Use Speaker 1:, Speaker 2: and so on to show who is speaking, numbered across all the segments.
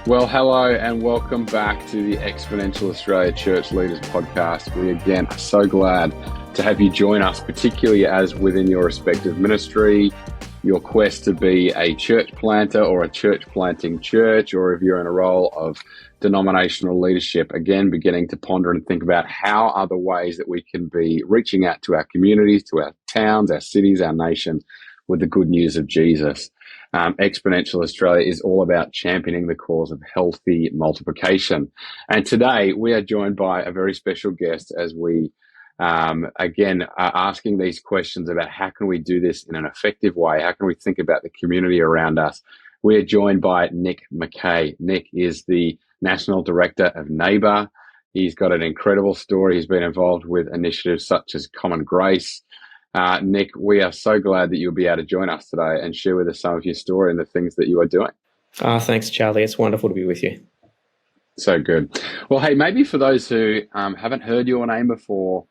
Speaker 1: Well, hello and welcome back to the Exponential Australia Church Leaders Podcast. We again are so glad to have you join us, particularly as within your respective ministry, your quest to be a church planter or a church planting church, or if you're in a role of denominational leadership, again, beginning to ponder and think about how are the ways that we can be reaching out to our communities, to our towns, our cities, our nation with the good news of Jesus. Exponential Australia is all about championing the cause of healthy multiplication. And today we are joined by a very special guest as we, again, are asking these questions about how can we do this in an effective way? How can we think about the community around us? We are joined by Nic McKay. Nic is the National Director of NAYBAH. He's got an incredible story. He's been involved with initiatives such as Common Grace. Nic, we are so glad that you'll be able to join us today and share with us some of your story and the things that you are doing.
Speaker 2: Thanks, Charlie. It's wonderful to be with you.
Speaker 1: So good. Well, hey, maybe for those who haven't heard your name before,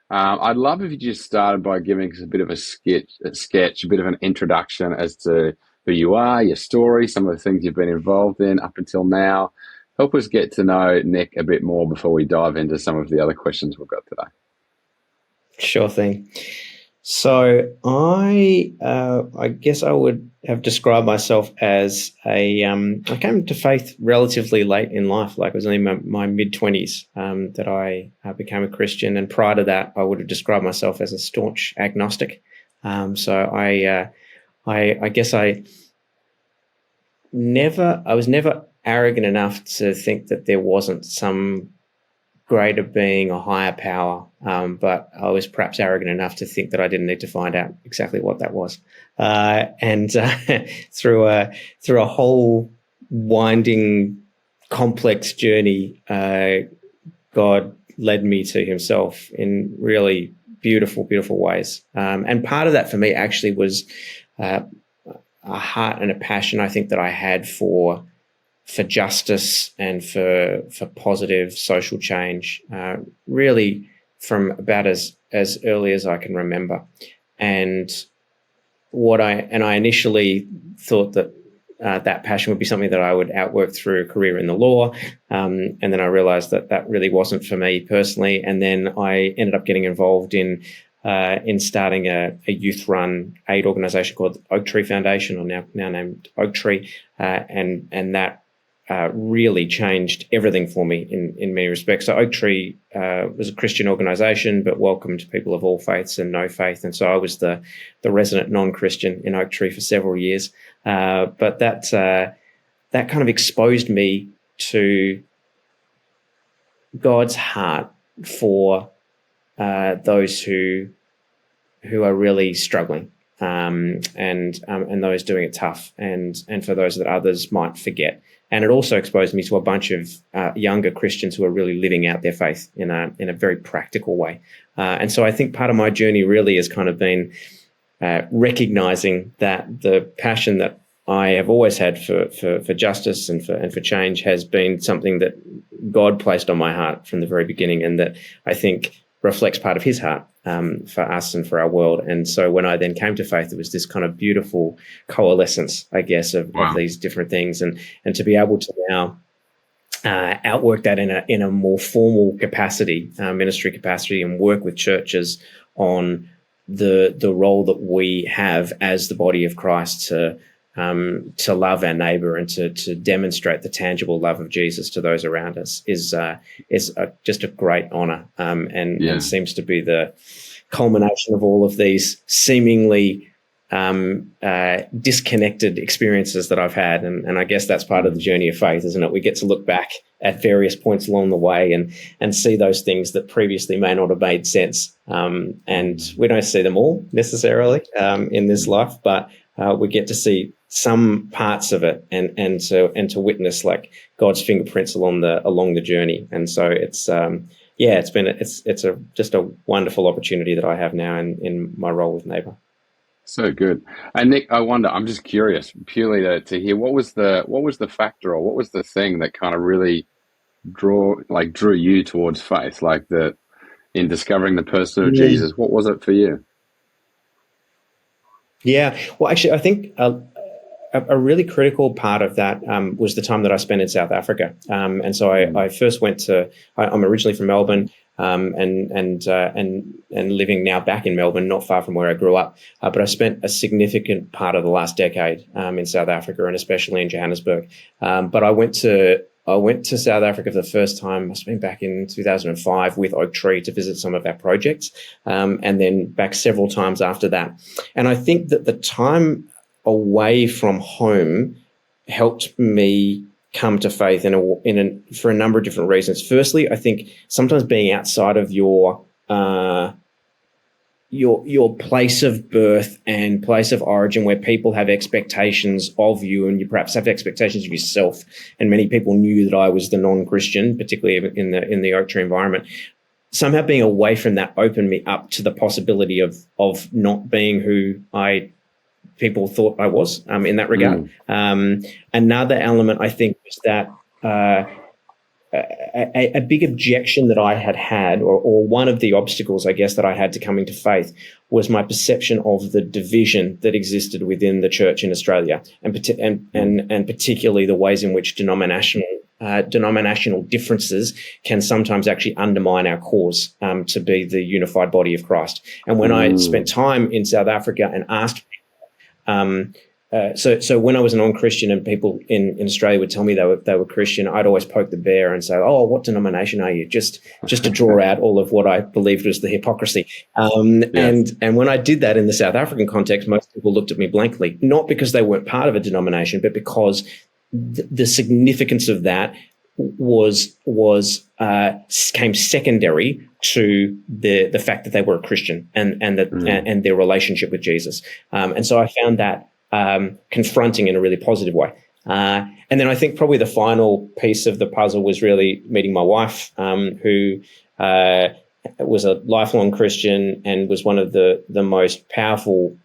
Speaker 1: I'd love if you just started by giving us a bit of a sketch, a bit of an introduction as to who you are, your story, some of the things you've been involved in up until now. Help us get to know Nic a bit more before we dive into some of the other questions we've got today.
Speaker 2: Sure thing. So I guess I would have described myself as I came to faith relatively late in life, like it was only my mid-20s that I became a Christian. And prior to that, I would have described myself as a staunch agnostic. So I guess I was never arrogant enough to think that there wasn't some greater being or higher power, but I was perhaps arrogant enough to think that I didn't need to find out exactly what that was. And through a whole winding, complex journey, God led me to Himself in really beautiful, beautiful ways. And part of that for me actually was a heart and a passion I think that I had for justice and for positive social change, really from about as early as I can remember. And I initially thought that that passion would be something that I would outwork through a career in the law, and then I realised that really wasn't for me personally. And then I ended up getting involved in starting a youth-run aid organisation called Oak Tree Foundation, or now named Oak Tree, and that really changed everything for me in many respects. So Oak Tree was a Christian organisation, but welcomed people of all faiths and no faith. And so I was the resident non-Christian in Oak Tree for several years. But that kind of exposed me to God's heart for those who are really struggling, and those doing it tough, and for those that others might forget. And it also exposed me to a bunch of younger Christians who are really living out their faith in a very practical way. And so I think part of my journey really has kind of been recognizing that the passion that I have always had for justice and for change has been something that God placed on my heart from the very beginning, and that I think reflects part of His heart for us and for our world. And so when I then came to faith, it was this kind of beautiful coalescence, I guess, of these different things, and to be able to now outwork that in a more formal capacity, ministry capacity, and work with churches on the role that we have as the body of Christ to love our neighbour and to demonstrate the tangible love of Jesus to those around us is just a great honour, and seems to be the culmination of all of these seemingly disconnected experiences that I've had. And I guess that's part of the journey of faith, isn't it? We get to look back at various points along the way and see those things that previously may not have made sense. And we don't see them all necessarily in this life, but we get to see some parts of it and to witness like God's fingerprints along the journey. And so it's just a wonderful opportunity that I have now in my role with NAYBAH.
Speaker 1: So good. And Nic, I wonder, I'm just curious purely to hear what was the factor, or what was the thing that kind of really drew you towards faith, like in discovering the person of Jesus? What was it for you?
Speaker 2: Yeah, well, actually, I think a really critical part of that was the time that I spent in South Africa. And so I first went to. I'm originally from Melbourne, and living now back in Melbourne, not far from where I grew up. But I spent a significant part of the last decade in South Africa, and especially in Johannesburg. But I went to South Africa for the first time, must have been back in 2005, with Oak Tree to visit some of our projects, and then back several times after that. And I think that the time away from home helped me come to faith for a number of different reasons. Firstly, I think sometimes being outside of your place of birth and place of origin, where people have expectations of you, and you perhaps have expectations of yourself. And many people knew that I was the non-Christian, particularly in the Oak Tree environment. Somehow being away from that opened me up to the possibility of not being who people thought I was in that regard. Another element, I think, was that a big objection that I had, or one of the obstacles, I guess, that I had to coming to faith, was my perception of the division that existed within the church in Australia, and particularly the ways in which denominational differences can sometimes actually undermine our cause to be the unified body of Christ. And when I spent time in South Africa and asked so when I was a non-Christian and people in Australia would tell me they were Christian, I'd always poke the bear and say, "Oh, what denomination are you?" Just to draw out all of what I believed was the hypocrisy. Yes. And when I did that in the South African context, most people looked at me blankly, not because they weren't part of a denomination, but because the significance of that came secondary to the fact that they were a Christian and their relationship with Jesus. And so I found that confronting in a really positive way. And then I think probably the final piece of the puzzle was really meeting my wife, who was a lifelong Christian and was one of the most powerful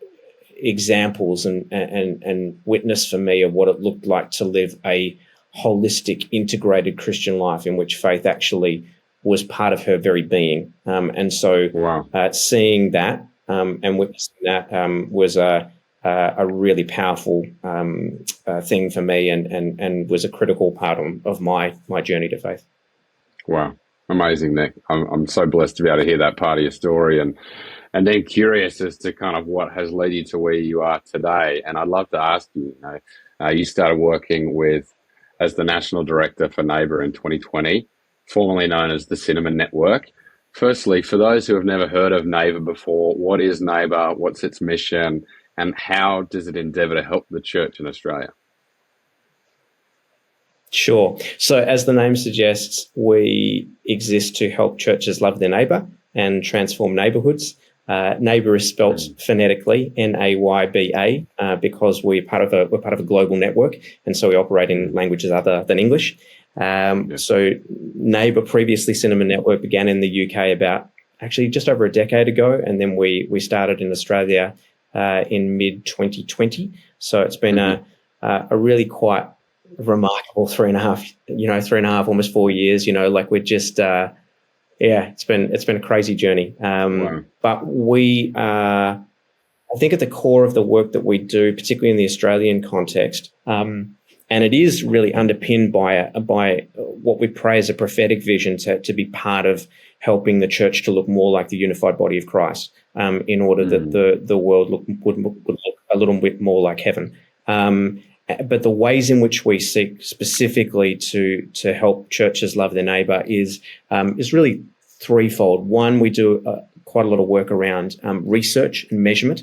Speaker 2: examples and witness for me of what it looked like to live a holistic, integrated Christian life in which faith actually was part of her very being. And so seeing that and witnessing that was a really powerful thing for me and was a critical part of my journey to faith.
Speaker 1: Wow. Amazing, Nic. I'm so blessed to be able to hear that part of your story and then curious as to kind of what has led you to where you are today. And I'd love to ask you, you started working as the National Director for NAYBAH in 2020, formerly known as the Cinnamon Network. Firstly, for those who have never heard of NAYBAH before, what is NAYBAH? What's its mission? And how does it endeavour to help the church in Australia?
Speaker 2: Sure. So as the name suggests, we exist to help churches love their neighbour and transform neighbourhoods. NAYBAH is spelt phonetically NAYBA because we're part of a global network, and so we operate in languages other than English. So NAYBAH, previously Cinnamon Network, began in the UK about actually just over a decade ago, and then we started in Australia in mid-2020. So it's been a really quite remarkable 3.5, almost 4 years. Like we're just it's been a crazy journey. But we I think at the core of the work that we do, particularly in the Australian context, and it is really underpinned by what we pray as a prophetic vision to be part of helping the church to look more like the unified body of Christ, in order that the world would look a little bit more like heaven. But the ways in which we seek specifically to help churches love their neighbour is really threefold. One, we do quite a lot of work around research and measurement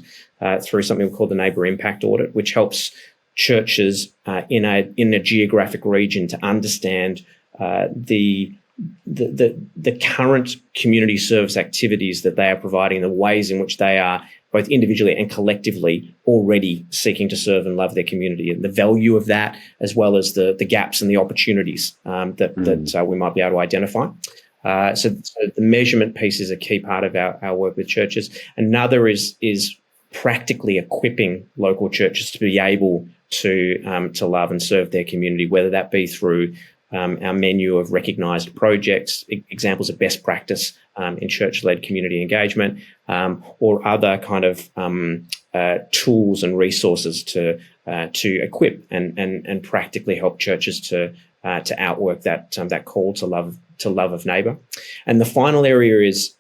Speaker 2: through something we call the NAYBAH Impact Audit, which helps churches in a geographic region to understand the current community service activities that they are providing, the ways in which they are both individually and collectively already seeking to serve and love their community, and the value of that, as well as the gaps and the opportunities that we might be able to identify. So the measurement piece is a key part of our work with churches. Another is practically equipping local churches to be able to love and serve their community, whether that be through our menu of recognised projects, examples of best practice in church-led community engagement, or other kind of tools and resources to equip and practically help churches to outwork that call to love of neighbour. And the final area is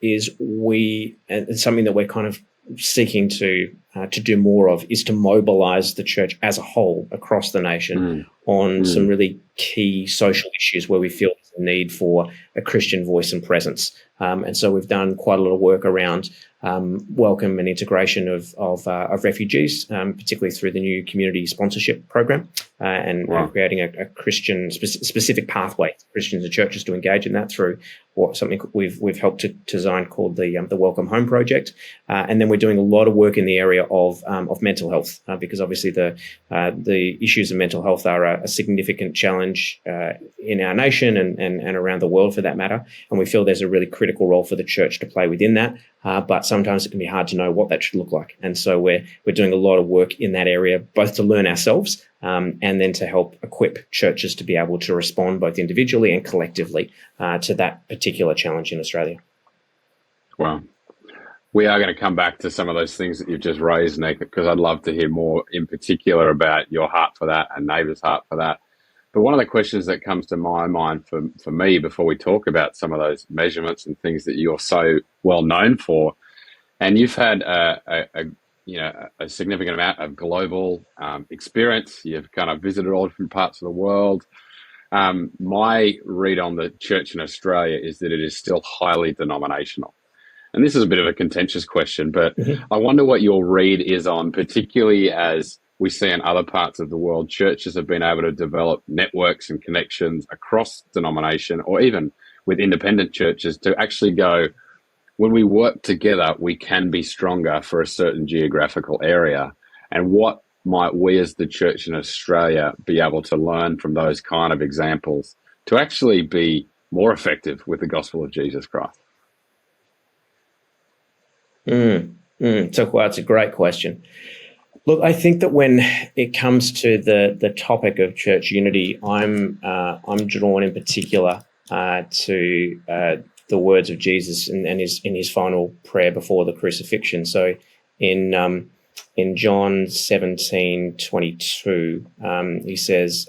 Speaker 2: something that we're kind of seeking to do more of, is to mobilise the church as a whole across the nation on some really key social issues where we feel there's a need for a Christian voice and presence. And so we've done quite a lot of work around welcome and integration of refugees, particularly through the new community sponsorship program, and creating a Christian specific pathway for Christians and churches to engage in that through something we've helped to design called the Welcome Home Project. And then we're doing a lot of work in the area of mental health, because obviously the issues of mental health are a significant challenge in our nation and around the world for that matter. And we feel there's a really critical role for the church to play within that. But sometimes it can be hard to know what that should look like. And so we're doing a lot of work in that area, both to learn ourselves and then to help equip churches to be able to respond both individually and collectively to that particular challenge in Australia.
Speaker 1: Wow. We are going to come back to some of those things that you've just raised, Nic, because I'd love to hear more in particular about your heart for that and NAYBAH's heart for that. But one of the questions that comes to my mind for me before we talk about some of those measurements and things that you're so well known for, and you've had a significant amount of global experience. You've kind of visited all different parts of the world. My read on the church in Australia is that it is still highly denominational. And this is a bit of a contentious question, but I wonder what your read is on, particularly as we see in other parts of the world, churches have been able to develop networks and connections across denomination, or even with independent churches, to actually go, when we work together, we can be stronger for a certain geographical area. And what might we as the church in Australia be able to learn from those kind of examples to actually be more effective with the gospel of Jesus Christ?
Speaker 2: So that's a great question. Look, I think that when it comes to the topic of church unity, I'm drawn in particular to the words of Jesus in his final prayer before the crucifixion. So in John 17:22, he says,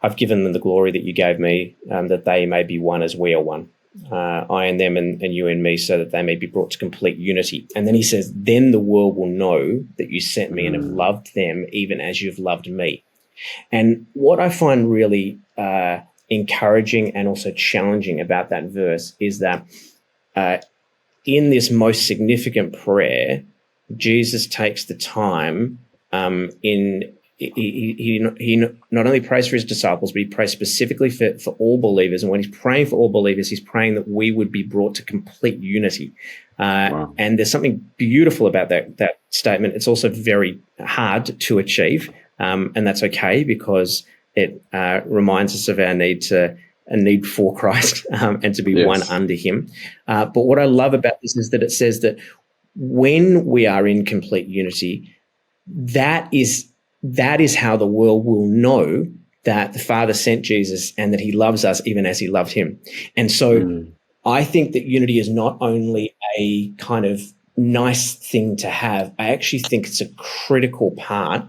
Speaker 2: "I've given them the glory that you gave me, that they may be one as we are one. I and them and you and me, so that they may be brought to complete unity." And then he says, "Then the world will know that you sent me and have loved them even as you've loved me." And what I find really encouraging and also challenging about that verse is that in this most significant prayer, Jesus takes the time He not only prays for his disciples, but he prays specifically for all believers. And when he's praying for all believers, he's praying that we would be brought to complete unity. And there's something beautiful about that statement. It's also very hard to achieve, and that's okay, because it reminds us of our need for Christ and to be one under him. But what I love about this is that it says that when we are in complete unity, that is how the world will know that the Father sent Jesus and that he loves us even as he loved him. And so I think that unity is not only a kind of nice thing to have, I actually think it's a critical part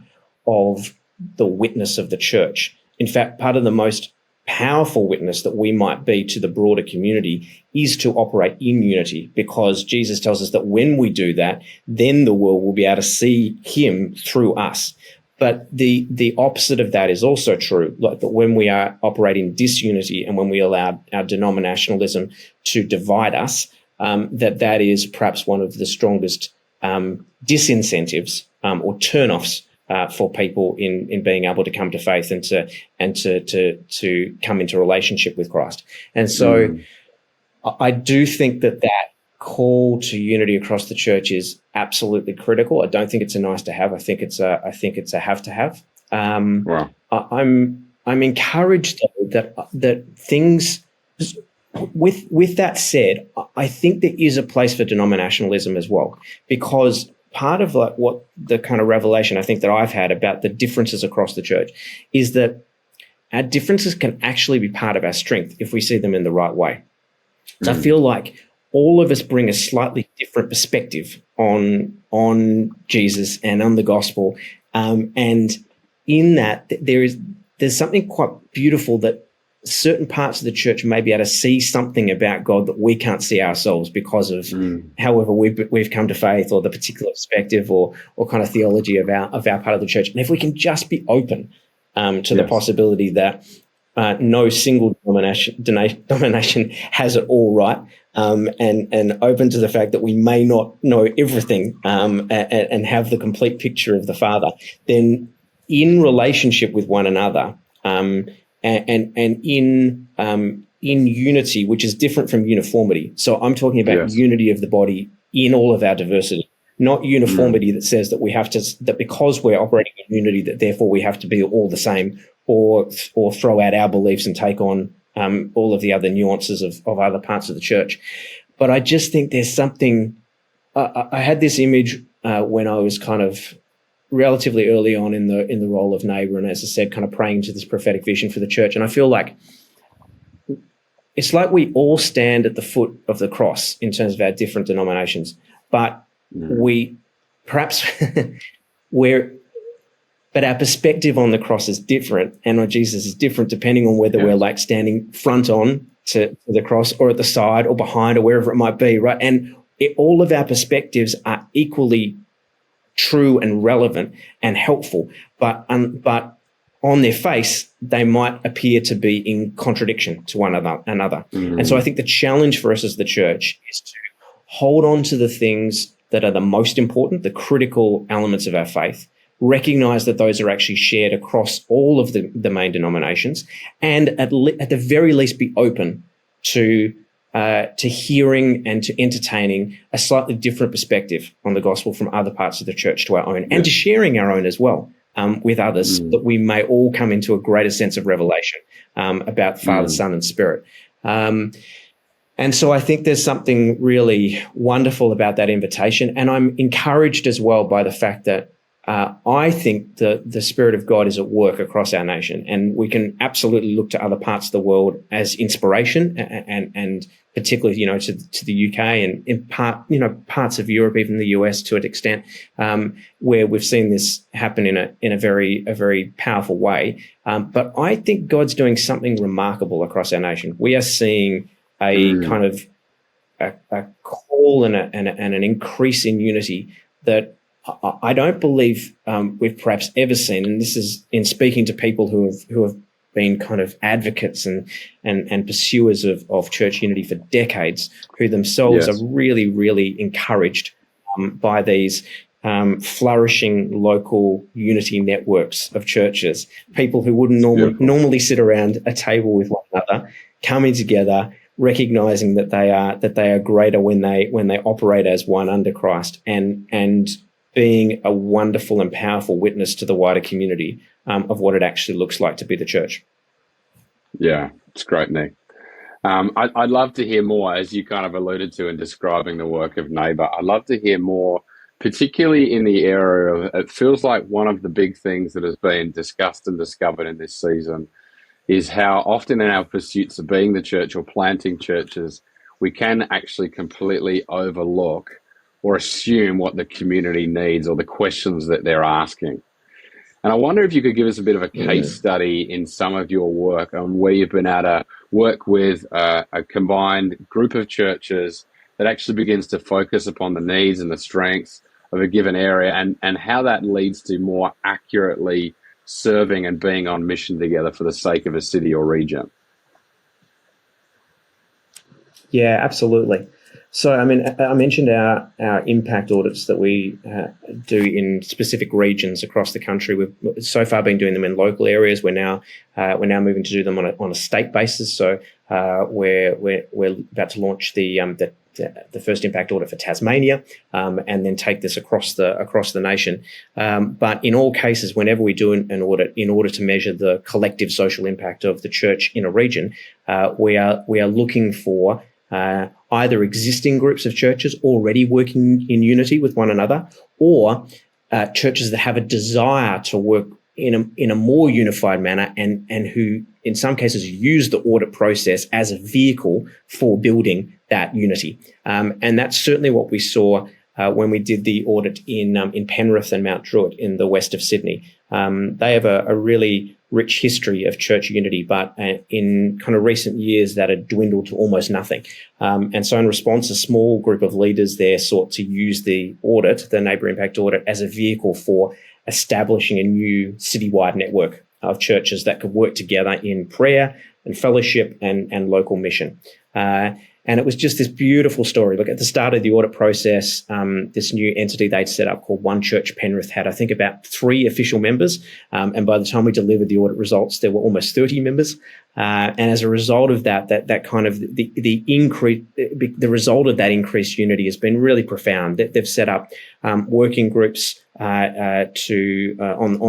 Speaker 2: of the witness of the church. In fact, part of the most powerful witness that we might be to the broader community is to operate in unity, because Jesus tells us that when we do that, then the world will be able to see him through us. But the opposite of that is also true, like that when we are operating disunity and when we allow our denominationalism to divide us, that is perhaps one of the strongest disincentives or turnoffs for people in being able to come to faith and to come into relationship with Christ. And so I do think that call to unity across the church is absolutely critical. I don't think it's a nice to have. I think it's a have to have.
Speaker 1: Wow.
Speaker 2: I'm encouraged though that things. With that said, I think there is a place for denominationalism as well, because part of like what the kind of revelation I think that I've had about the differences across the church is that our differences can actually be part of our strength if we see them in the right way. So I feel like all of us bring a slightly different perspective on Jesus and on the gospel, and in that there's something quite beautiful that certain parts of the church may be able to see something about God that we can't see ourselves because of however we've come to faith, or the particular perspective or kind of theology of our part of the church. And if we can just be open to the possibility that no single denomination has it all right, and open to the fact that we may not know everything, and have the complete picture of the Father, then in relationship with one another, and in unity, which is different from uniformity. So I'm talking about unity of the body in all of our diversity, not uniformity that says that that because we're operating in unity, that therefore we have to be all the same, or throw out our beliefs and take on all of the other nuances of other parts of the church. But I just think there's something. I had this image when I was kind of relatively early on in the role of neighbour, and as I said, kind of praying to this prophetic vision for the church. And I feel like it's like we all stand at the foot of the cross in terms of our different denominations, but we perhaps but our perspective on the cross is different, and on Jesus is different depending on whether we're like standing front on to the cross, or at the side, or behind, or wherever it might be, right? And all of our perspectives are equally true and relevant and helpful, but on their face, they might appear to be in contradiction to one another. And so I think the challenge for us as the church is to hold on to the things that are the most important, the critical elements of our faith, recognize that those are actually shared across all of the main denominations, and at the very least be open to hearing and to entertaining a slightly different perspective on the gospel from other parts of the church to our own, and to sharing our own as well with others, so that we may all come into a greater sense of revelation about Father, Son, and Spirit. And so I think there's something really wonderful about that invitation, and I'm encouraged as well by the fact that I think the Spirit of God is at work across our nation, and we can absolutely look to other parts of the world as inspiration, and particularly, to the UK, and in parts of Europe, even the US to an extent, where we've seen this happen in a very powerful way. But I think God's doing something remarkable across our nation. We are seeing a kind of a call and an increase in unity that I don't believe we've perhaps ever seen, and this is in speaking to people who have been kind of advocates and pursuers of church unity for decades, who themselves are really, really encouraged by these flourishing local unity networks of churches, people who wouldn't normally sit around a table with one another, coming together, recognizing that they are greater when they operate as one under Christ, and being a wonderful and powerful witness to the wider community of what it actually looks like to be the church.
Speaker 1: Yeah, it's great, Nic. I'd love to hear more, as you kind of alluded to in describing the work of NAYBAH. I'd love to hear more, particularly in the area of, it feels like one of the big things that has been discussed and discovered in this season is how often in our pursuits of being the church or planting churches, we can actually completely overlook or assume what the community needs or the questions that they're asking. And I wonder if you could give us a bit of a case study in some of your work on where you've been able to work with a combined group of churches that actually begins to focus upon the needs and the strengths of a given area, and how that leads to more accurately serving and being on mission together for the sake of a city or region.
Speaker 2: Yeah, absolutely. So, I mean, I mentioned our impact audits that we do in specific regions across the country. We've so far been doing them in local areas. We're now moving to do them on a state basis. So, we're about to launch the first impact audit for Tasmania, and then take this across the nation. But in all cases, whenever we do an audit, in order to measure the collective social impact of the church in a region, we are looking for either existing groups of churches already working in unity with one another, or churches that have a desire to work in a more unified manner, and who in some cases use the audit process as a vehicle for building that unity. And that's certainly what we saw when we did the audit in Penrith and Mount Druitt in the west of Sydney. They have a really rich history of church unity, but in kind of recent years that had dwindled to almost nothing. And so in response, a small group of leaders there sought to use the audit, the neighbour impact audit, as a vehicle for establishing a new citywide network of churches that could work together in prayer and fellowship and local mission. And it was just this beautiful story. Look, at the start of the audit process, this new entity they'd set up called One Church Penrith had, I think, about 3 official members. And by the time we delivered the audit results, there were almost 30 members. And as a result of that kind of the increase, the result of that increased unity has been really profound. They've set up working groups on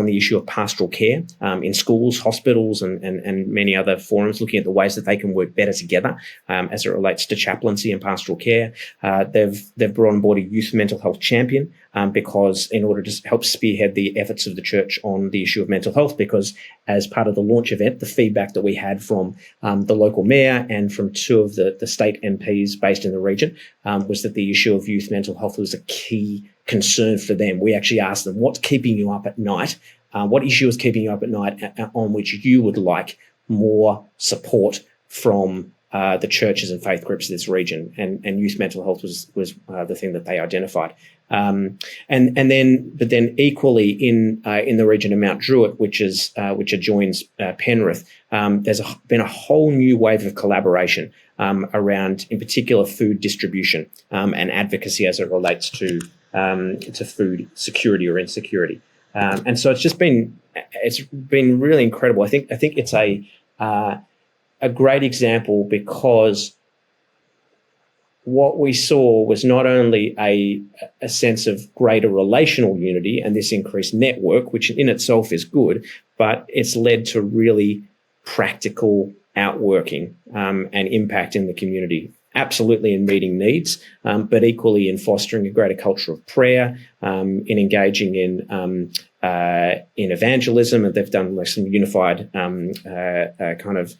Speaker 2: the issue of pastoral care in schools, hospitals, and many other forums, looking at the ways that they can work better together as it relates to chaplaincy and pastoral care. They've brought on board a youth mental health champion because in order to help spearhead the efforts of the church on the issue of mental health, because as part of the launch event, the feedback that we had from the local mayor and from 2 of the state MPs based in the region was that the issue of youth mental health was a key concern for them. We actually asked them, what's keeping you up at night? What issue is keeping you up at night on which you would like more support from the churches and faith groups of this region? And youth mental health was the thing that they identified. But then equally in the region of Mount Druitt, which adjoins Penrith, there's been a whole new wave of collaboration around, in particular, food distribution and advocacy as it relates to food security or insecurity. And so it's been really incredible. I think it's a great example because what we saw was not only a sense of greater relational unity and this increased network, which in itself is good, but it's led to really practical outworking and impact in the community. Absolutely in meeting needs, but equally in fostering a greater culture of prayer, in engaging in evangelism, and they've done some unified kind of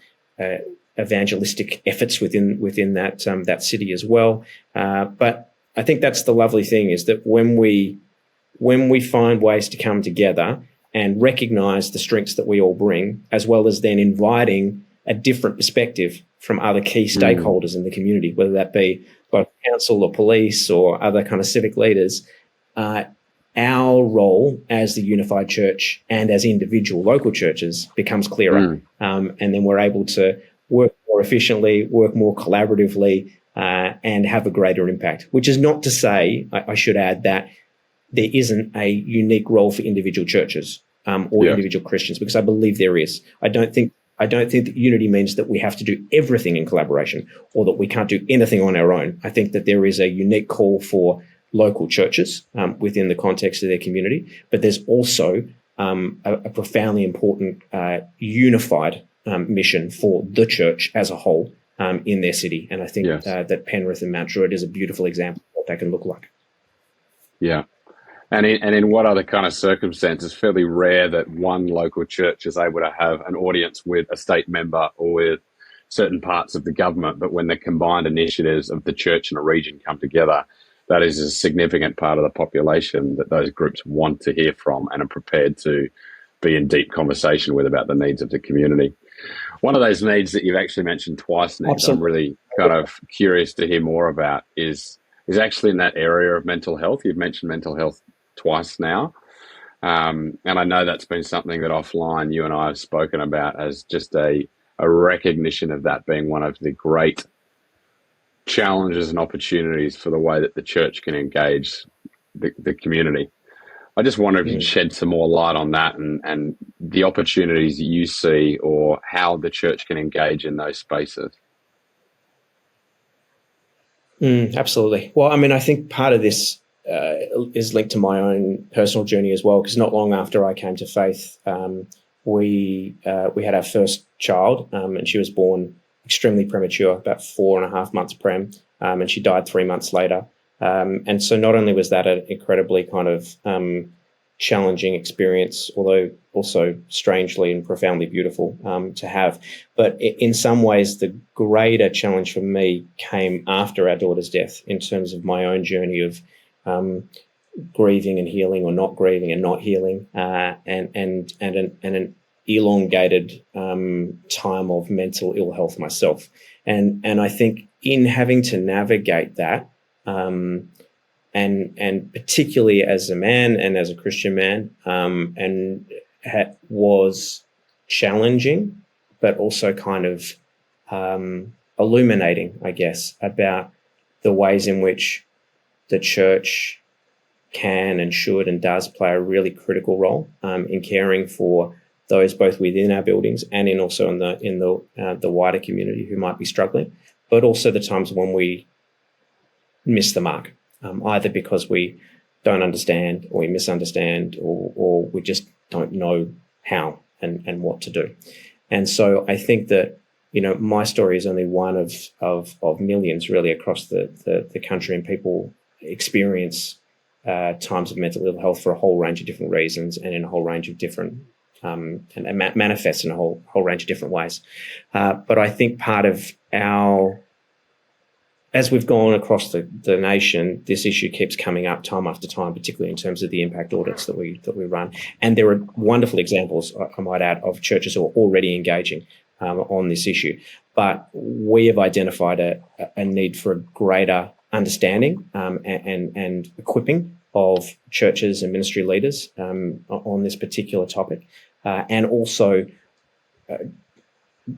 Speaker 2: evangelistic efforts within that city as well. But I think that's the lovely thing, is that when we find ways to come together and recognise the strengths that we all bring, as well as then inviting a different perspective from other key stakeholders in the community, whether that be both council or police or other kind of civic leaders, our role as the unified church and as individual local churches becomes clearer. And then we're able to work more efficiently, work more collaboratively, and have a greater impact, which is not to say, I should add, that there isn't a unique role for individual churches or individual Christians, because I believe there is. I don't think that unity means that we have to do everything in collaboration or that we can't do anything on our own. I think that there is a unique call for local churches within the context of their community, but there's also a profoundly important unified mission for the church as a whole in their city. And I think that Penrith and Mount Druitt is a beautiful example of what that can look like.
Speaker 1: Yeah. And in what other kind of circumstances, fairly rare that one local church is able to have an audience with a state member or with certain parts of the government, but when the combined initiatives of the church and a region come together, that is a significant part of the population that those groups want to hear from and are prepared to be in deep conversation with about the needs of the community. One of those needs that you've actually mentioned twice, Nic, I'm really kind of curious to hear more about is actually in that area of mental health. You've mentioned mental health twice now. And I know that's been something that offline you and I have spoken about as just a recognition of that being one of the great challenges and opportunities for the way that the church can engage the community. I just wonder if you'd shed some more light on that and the opportunities you see or how the church can engage in those spaces.
Speaker 2: Absolutely. Well, I mean, I think part of this is linked to my own personal journey as well, because not long after I came to faith, we had our first child, and she was born extremely premature, about 4.5 months prem, and she died 3 months later. And so not only was that an incredibly kind of challenging experience, although also strangely and profoundly beautiful to have. But in some ways, the greater challenge for me came after our daughter's death, in terms of my own journey of grieving and healing, or not grieving and not healing, and an elongated time of mental ill health myself. And I think in having to navigate that, and particularly as a man and as a Christian man, was challenging, but also kind of illuminating, I guess, about the ways in which the church can and should and does play a really critical role in caring for those both within our buildings and in the wider community who might be struggling, but also the times when we miss the mark, either because we don't understand, or we misunderstand, or we just don't know how and what to do. And so I think that, my story is only one of millions really across the country, and people experience times of mental ill health for a whole range of different reasons and in a whole range of different and manifests in a whole range of different ways. But I think part of as we've gone across the nation, this issue keeps coming up time after time, particularly in terms of the impact audits that we run. And there are wonderful examples, I might add, of churches who are already engaging on this issue. But we have identified a need for a greater understanding and equipping of churches and ministry leaders on this particular topic, and also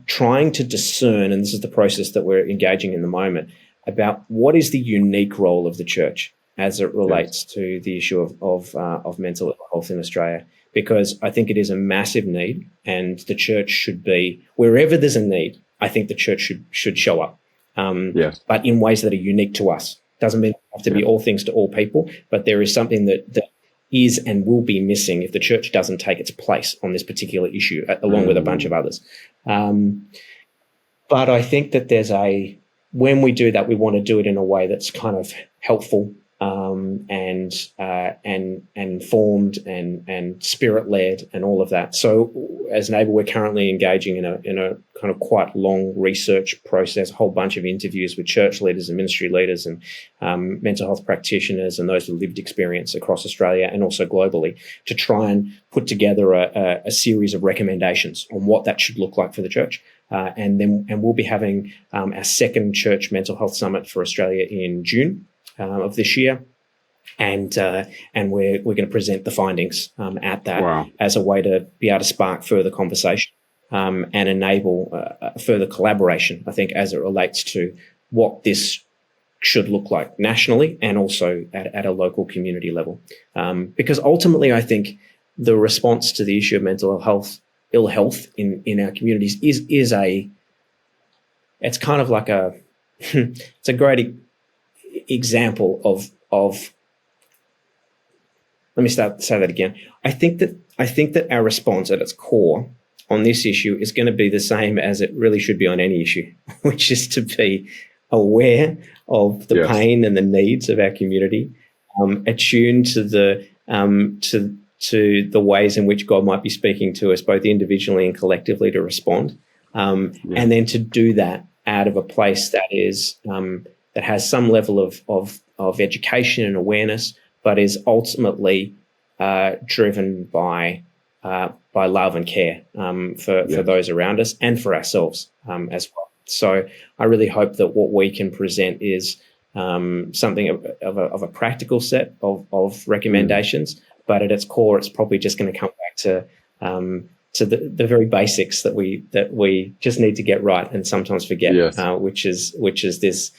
Speaker 2: trying to discern, and this is the process that we're engaging in the moment, about what is the unique role of the church as it relates to the issue of mental health in Australia. Because I think it is a massive need, and the church should be, wherever there's a need, I think the church should show up, but in ways that are unique to us. Doesn't mean it have to be all things to all people, but there is something that is and will be missing if the church doesn't take its place on this particular issue, along with a bunch of others. But I think that when we do that, we want to do it in a way that's kind of helpful and informed and spirit-led and all of that. So as NAYBAH, we're currently engaging in a kind of quite long research process, a whole bunch of interviews with church leaders and ministry leaders and mental health practitioners and those with lived experience across Australia and also globally, to try and put together a series of recommendations on what that should look like for the church. And we'll be having our second Church Mental Health Summit for Australia in June of this year, and we're going to present the findings at that as a way to be able to spark further conversation and enable further collaboration, I think, as it relates to what this should look like nationally and also at a local community level. Because ultimately, I think the response to the issue of mental health, ill health in our communities it's kind of like it's a great example of let me say that again. I think that our response at its core on this issue is going to be the same as it really should be on any issue, which is to be aware of the pain and the needs of our community, attuned to the ways in which God might be speaking to us both individually and collectively to respond, and then to do that out of a place that is that has some level of education and awareness, but is ultimately driven by love and care for those around us and for ourselves as well. So I really hope that what we can present is something of a practical set of recommendations, but at its core, it's probably just going to come back to the very basics that we just need to get right and sometimes forget, which is this.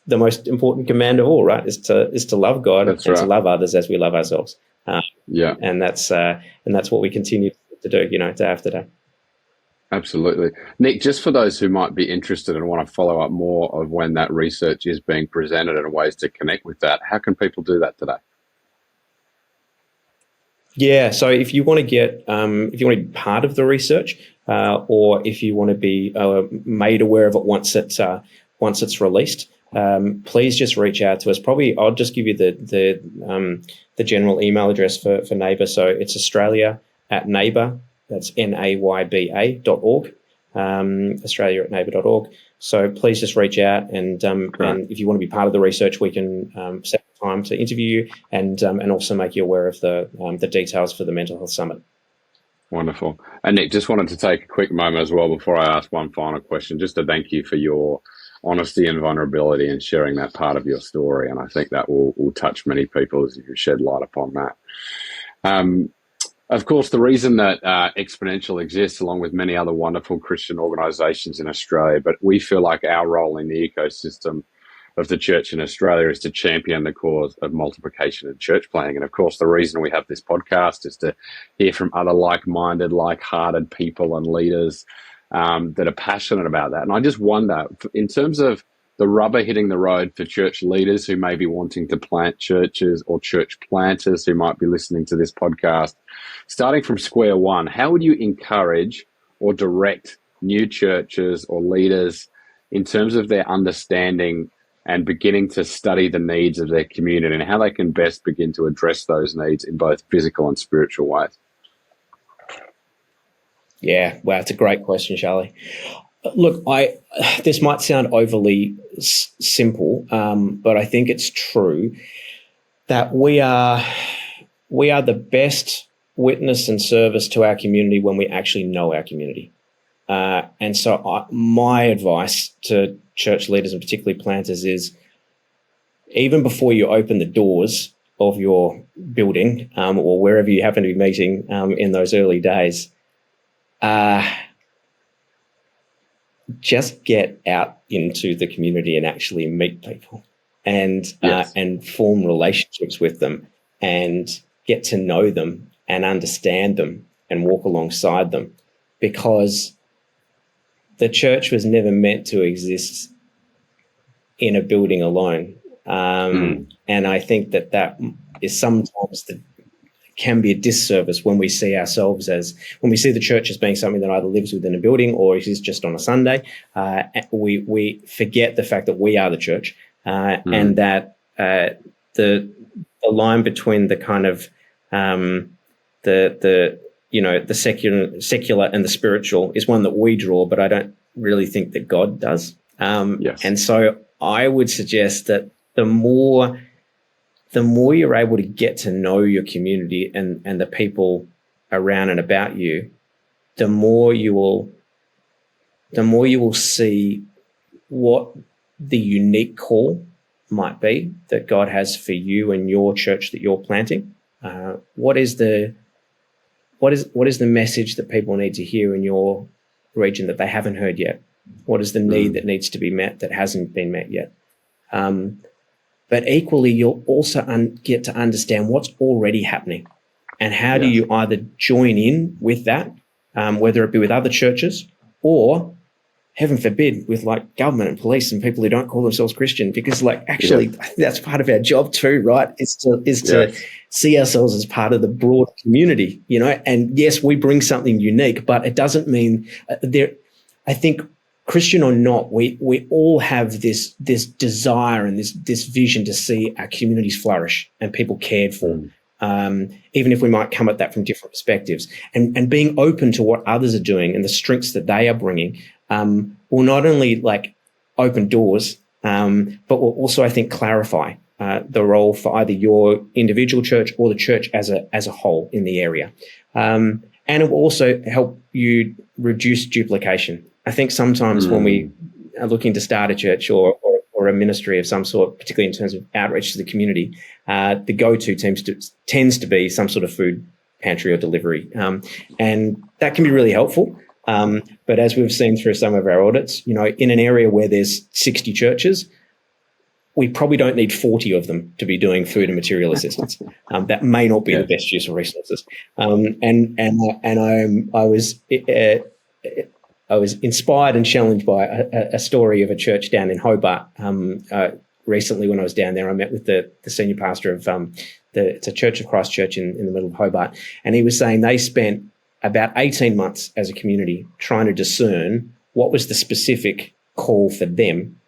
Speaker 2: The most important command of all, right? Is to love God and to love others as we love ourselves. And that's what we continue to do, day after day.
Speaker 1: Absolutely. Nic, just for those who might be interested and want to follow up more of when that research is being presented and ways to connect with that, how can people do that today?
Speaker 2: Yeah, so if you want to be part of the research, or if you want to be made aware of it once it's released, please just reach out to us. Probably I'll just give you the general email address for NAYBAH. So it's Australia@NAYBAH. That's NAYBA.org. Australia@NAYBAH.org. So please just reach out, and if you want to be part of the research, we can set time to interview you and also make you aware of the details for the Mental Health Summit.
Speaker 1: Wonderful. And Nic, just wanted to take a quick moment as well before I ask one final question, just to thank you for your honesty and vulnerability and sharing that part of your story. And I think that will touch many people as you shed light upon that. Of course, the reason that Exponential exists, along with many other wonderful Christian organisations in Australia, but we feel like our role in the ecosystem of the church in Australia is to champion the cause of multiplication and church planting. And of course, the reason we have this podcast is to hear from other like-minded, like-hearted people and leaders that are passionate about that. And I just wonder, in terms of the rubber hitting the road for church leaders who may be wanting to plant churches, or church planters who might be listening to this podcast, starting from square one, how would you encourage or direct new churches or leaders in terms of their understanding and beginning to study the needs of their community and how they can best begin to address those needs in both physical and spiritual ways?
Speaker 2: Yeah, wow, it's a great question, Charlie. Look, this might sound overly simple, but I think it's true that we are the best witness and service to our community when we actually know our community. And so my advice to church leaders, and particularly planters, is even before you open the doors of your building or wherever you happen to be meeting in those early days, just get out into the community and actually meet people and form relationships with them and get to know them and understand them and walk alongside them, because the church was never meant to exist in a building alone. And I think that is sometimes can be a disservice when we see ourselves when we see the church as being something that either lives within a building or exists just on a Sunday. We forget the fact that we are the church, and that the line between the kind of the secular and the spiritual is one that we draw, but I don't really think that God does. And so I would suggest that the more you're able to get to know your community and the people around and about you, the more you will see what the unique call might be that God has for you and your church that you're planting. What is the message that people need to hear in your region that they haven't heard yet? What is the need that needs to be met that hasn't been met yet? But equally, you'll also get to understand what's already happening, and how do you either join in with that, whether it be with other churches or, heaven forbid, with like government and police and people who don't call themselves Christian, because actually that's part of our job too, right? Is to see ourselves as part of the broad community, and yes, we bring something unique, but it doesn't mean I think, Christian or not, we all have this desire and this vision to see our communities flourish and people cared for, even if we might come at that from different perspectives. And being open to what others are doing and the strengths that they are bringing will not only open doors, but will also, I think, clarify the role for either your individual church or the church as a whole in the area. And it will also help you reduce duplication. I think sometimes when we are looking to start a church or a ministry of some sort, particularly in terms of outreach to the community, the go-to tends to be some sort of food pantry or delivery. And that can be really helpful. But as we've seen through some of our audits, in an area where there's 60 churches, we probably don't need 40 of them to be doing food and material assistance. That may not be the best use of resources. I was inspired and challenged by a story of a church down in Hobart. Recently, when I was down there, I met with the senior pastor of it's a Church of Christ church in the middle of Hobart, and he was saying they spent about 18 months as a community trying to discern what was the specific call for them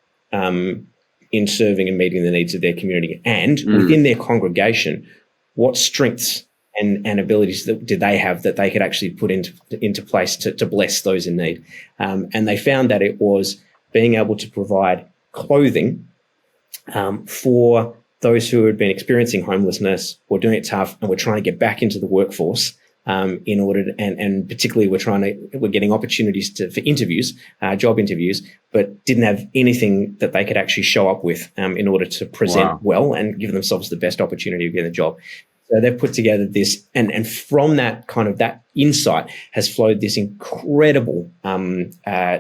Speaker 2: in serving and meeting the needs of their community, and within their congregation, what strengths and abilities did they have that they could actually put into place to bless those in need. And they found that it was being able to provide clothing for those who had been experiencing homelessness or doing it tough and were trying to get back into the workforce. In order to, and particularly we're getting opportunities for interviews, job interviews, but didn't have anything that they could actually show up with in order to present well and give themselves the best opportunity of getting a job. So they've put together this, and from that kind of that insight has flowed this incredible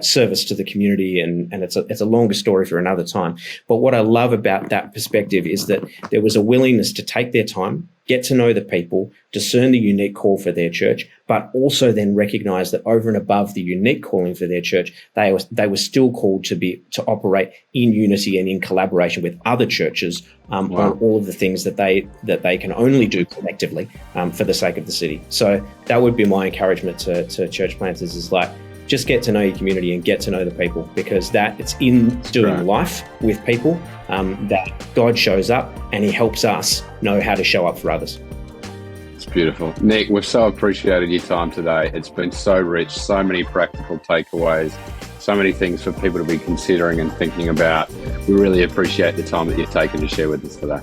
Speaker 2: service to the community, and it's a longer story for another time. But what I love about that perspective is that there was a willingness to take their time, get to know the people, discern the unique call for their church, but also then recognize that over and above the unique calling for their church, they were still called to operate in unity and in collaboration with other churches on all of the things that they can only do collectively for the sake of the city. So that would be my encouragement to church planters, is like, just get to know your community and get to know the people, because that it's in doing life with people that God shows up and he helps us know how to show up for others.
Speaker 1: It's beautiful. Nic, we've so appreciated your time today. It's been so rich, so many practical takeaways, so many things for people to be considering and thinking about. We really appreciate the time that you've taken to share with us today.